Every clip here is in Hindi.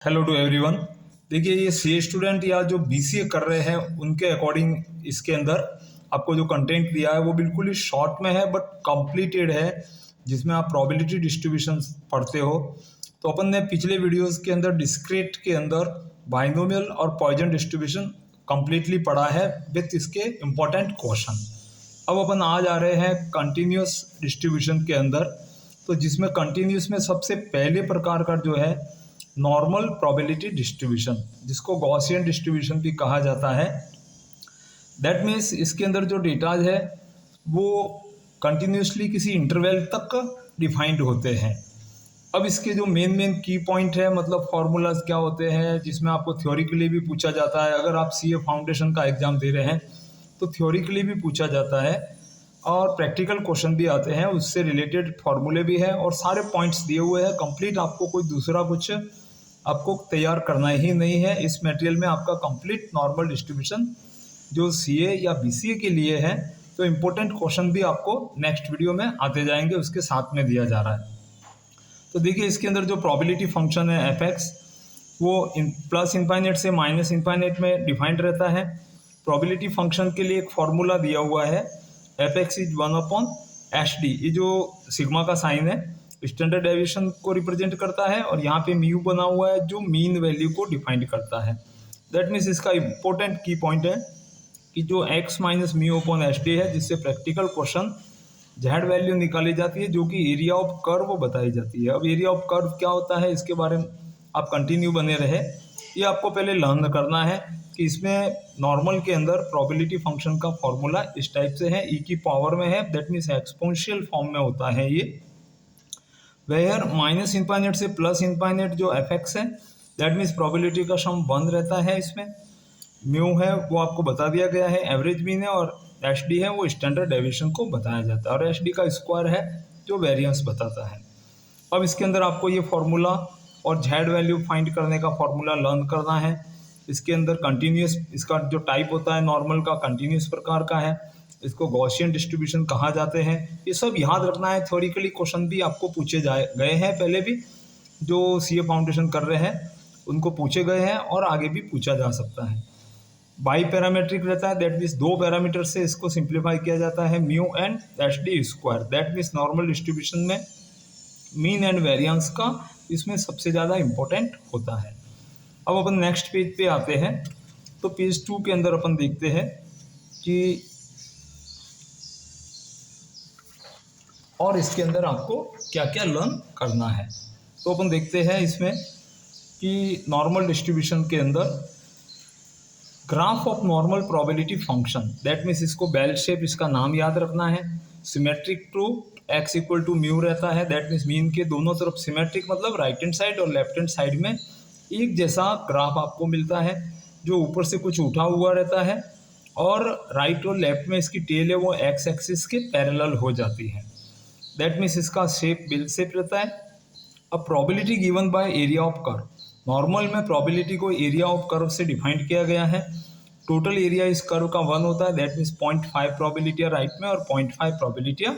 Hello to everyone. देखिए, ये सीए स्टूडेंट या जो बीसीए कर रहे हैं उनके अकॉर्डिंग इसके अंदर आपको जो कंटेंट दिया है वो बिल्कुल ही शॉर्ट में है बट कंप्लीटेड है, जिसमें आप प्रोबेबिलिटी डिस्ट्रीब्यूशन पढ़ते हो। तो अपन ने पिछले वीडियोस के अंदर डिस्क्रीट के अंदर बाइनोमियल और पॉइजन डिस्ट्रीब्यूशन कंप्लीटली पढ़ा है विथ इसके इम्पोर्टेंट क्वेश्चन। अब अपन आज आ रहे हैं कंटिन्यूस डिस्ट्रीब्यूशन के अंदर, तो जिसमें कंटिन्यूस में सबसे पहले प्रकार का जो है नॉर्मल प्रोबेबिलिटी डिस्ट्रीब्यूशन, जिसको गॉसियन डिस्ट्रीब्यूशन भी कहा जाता है। दैट मीन्स इसके अंदर जो डेटाज है वो कंटिन्यूसली किसी इंटरवल तक डिफाइंड होते हैं। अब इसके जो मेन की पॉइंट है, मतलब फॉर्मूलाज क्या होते हैं, जिसमें आपको थ्योरिकली भी पूछा जाता है। अगर आप सीए फाउंडेशन का एग्जाम दे रहे हैं तो थ्योरिकली भी पूछा जाता है और प्रैक्टिकल क्वेश्चन भी आते हैं, उससे रिलेटेड फार्मूले भी है और सारे पॉइंट्स दिए हुए हैं कंप्लीट। आपको कोई दूसरा कुछ आपको तैयार करना ही नहीं है। इस मटेरियल में आपका कंप्लीट नॉर्मल डिस्ट्रीब्यूशन जो सीए या बीसीए के लिए है, तो इम्पोर्टेंट क्वेश्चन भी आपको नेक्स्ट वीडियो में आते जाएंगे, उसके साथ में दिया जा रहा है। तो देखिए, इसके अंदर जो प्रोबेबिलिटी फंक्शन है एफ एक्स, वो प्लस इनफाइनेट से माइनस इनफाइनेट में डिफाइंड रहता है। प्रोबेबिलिटी फंक्शन के लिए एक फॉर्मूला दिया हुआ है, एफ एक्स इज 1/एच डी। ये जो सिग्मा का साइन है स्टैंडर्ड डेविएशन को रिप्रेजेंट करता है और यहाँ पे म्यू बना हुआ है जो मीन वैल्यू को डिफाइन करता है। दैट मीन्स इसका इंपॉर्टेंट की पॉइंट है कि जो x minus mu upon H D है, जिससे प्रैक्टिकल क्वेश्चन जेड वैल्यू निकाली जाती है जो कि एरिया ऑफ कर्व बताई जाती है। अब एरिया ऑफ कर्व क्या होता है, इसके बारे में आप कंटिन्यू बने रहे। ये आपको पहले लर्न करना है कि इसमें नॉर्मल के अंदर प्रोबेबिलिटी फंक्शन का फॉर्मूला इस टाइप से है, ई की पावर में है। दैट मीन्स एक्सपोनेंशियल फॉर्म में होता है ये। वेयर माइनस इनफाइनेट से प्लस इनफाइनेट जो एफ एक्स है, दैट मीन्स प्रोबेबिलिटी का सम बंद रहता है। इसमें म्यू है वो आपको बता दिया गया है, एवरेज मीन है, और एच डी है वो स्टैंडर्ड डेविएशन को बताया जाता है, और एच डी का स्क्वायर है जो वेरिएंस बताता है। अब इसके अंदर आपको ये फॉर्मूला और जेड वैल्यू फाइंड करने का फॉर्मूला लर्न करना है। इसके अंदर कंटिन्यूस, इसका जो टाइप होता है नॉर्मल का कंटिन्यूस प्रकार का है, इसको गॉसियन डिस्ट्रीब्यूशन कहा जाते हैं। ये सब याद रखना है। थ्योरिकली क्वेश्चन भी आपको पूछे गए हैं, पहले भी जो सीए फाउंडेशन कर रहे हैं उनको पूछे गए हैं और आगे भी पूछा जा सकता है। बाई पैरामीट्रिक रहता है, दैट मीन्स दो पैरामीटर से इसको सिंप्लीफाई किया जाता है, mu and H D square. That means normal distribution में मीन एंड वेरिएंस का इसमें सबसे ज़्यादा इंपॉर्टेंट होता है। अब अपन नेक्स्ट पेज पे आते हैं, तो पेज 2 के अंदर अपन देखते हैं कि और इसके अंदर आपको क्या क्या लर्न करना है। तो अपन देखते हैं इसमें कि नॉर्मल डिस्ट्रीब्यूशन के अंदर graph of normal probability function, that means इसको बेल शेप, इसका नाम याद रखना है। Symmetric to X equal to mu रहता है, दैट मीन्स मीन के दोनों तरफ सिमेट्रिक, मतलब राइट हैंड साइड और लेफ्ट हैंड साइड में एक जैसा ग्राफ आपको मिलता है, जो ऊपर से कुछ उठा हुआ रहता है और राइट और लेफ्ट में इसकी टेल है वो एक्स एक्सिस के पैरेलल हो जाती है। दैट मीन्स इसका शेप बेल शेप रहता है। अब probability given by area of curve, normal में प्रोबेबिलिटी को एरिया ऑफ कर्व से डिफाइंड किया गया है। टोटल एरिया इस कर्व का 1 होता है, दैट मीन्स 0.5 प्रोबेबिलिटियाँ राइट में और 0.5 प्रोबेबिलिटियाँ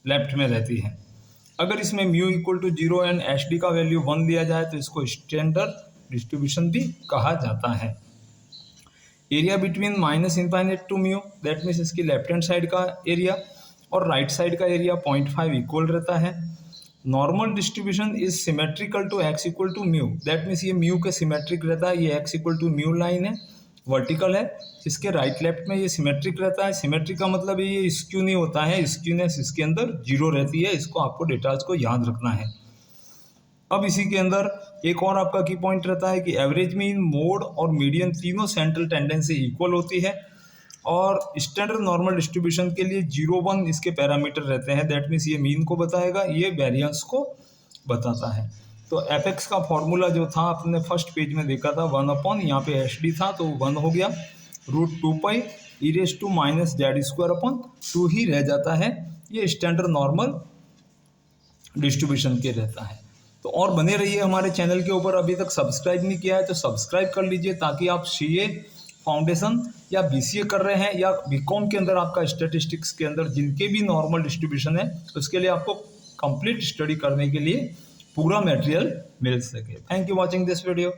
लेफ्ट में रहती हैं। अगर इसमें mu equal to 0 and H D का वैल्यू 1 दिया जाए तो इसको स्टैंडर्ड डिस्ट्रीब्यूशन भी कहा जाता है। Area between minus infinite to mu, that means इसकी लेफ्ट हैंड साइड का एरिया और राइट साइड का एरिया 0.5 इक्वल रहता है। Normal distribution is symmetrical to X equal to mu, that means ये म्यू के सिमेट्रिक रहता है। ये X equal to mu line है, वर्टिकल है, इसके राइट लेफ्ट में ये सिमेट्रिक रहता है। सिमेट्रिक का मतलब ये स्क्यू नहीं होता है, स्क्यूनेस इसके अंदर 0 रहती है। इसको आपको डेटाज को याद रखना है। अब इसी के अंदर एक और आपका की पॉइंट रहता है कि एवरेज मीन, मोड और मीडियन तीनों सेंट्रल टेंडेंसी इक्वल होती है, और स्टैंडर्ड नॉर्मल डिस्ट्रीब्यूशन के लिए 0, 1 इसके पैरामीटर रहते हैं। दैट मीन्स ये मीन को बताएगा, ये वेरिएंस को बताता है। तो एफ एक्स का फॉर्मूला जो था आपने फर्स्ट पेज में देखा था 1 यहाँ पे एच डी था तो 1 हो गया, √2π e raise to minus z square upon 2 ही रह जाता है। ये स्टैंडर्ड नॉर्मल डिस्ट्रीब्यूशन के रहता है। तो और बने रहिए हमारे चैनल के ऊपर। अभी तक सब्सक्राइब नहीं किया है तो सब्सक्राइब कर लीजिए, ताकि आप सीए फाउंडेशन या बीसीए कर रहे हैं या बीकॉम के अंदर आपका स्टैटिस्टिक्स के अंदर जिनके भी नॉर्मल डिस्ट्रीब्यूशन है, उसके लिए आपको कंप्लीट स्टडी करने के लिए पूरा मटेरियल मिल सके। Thank you watching this video.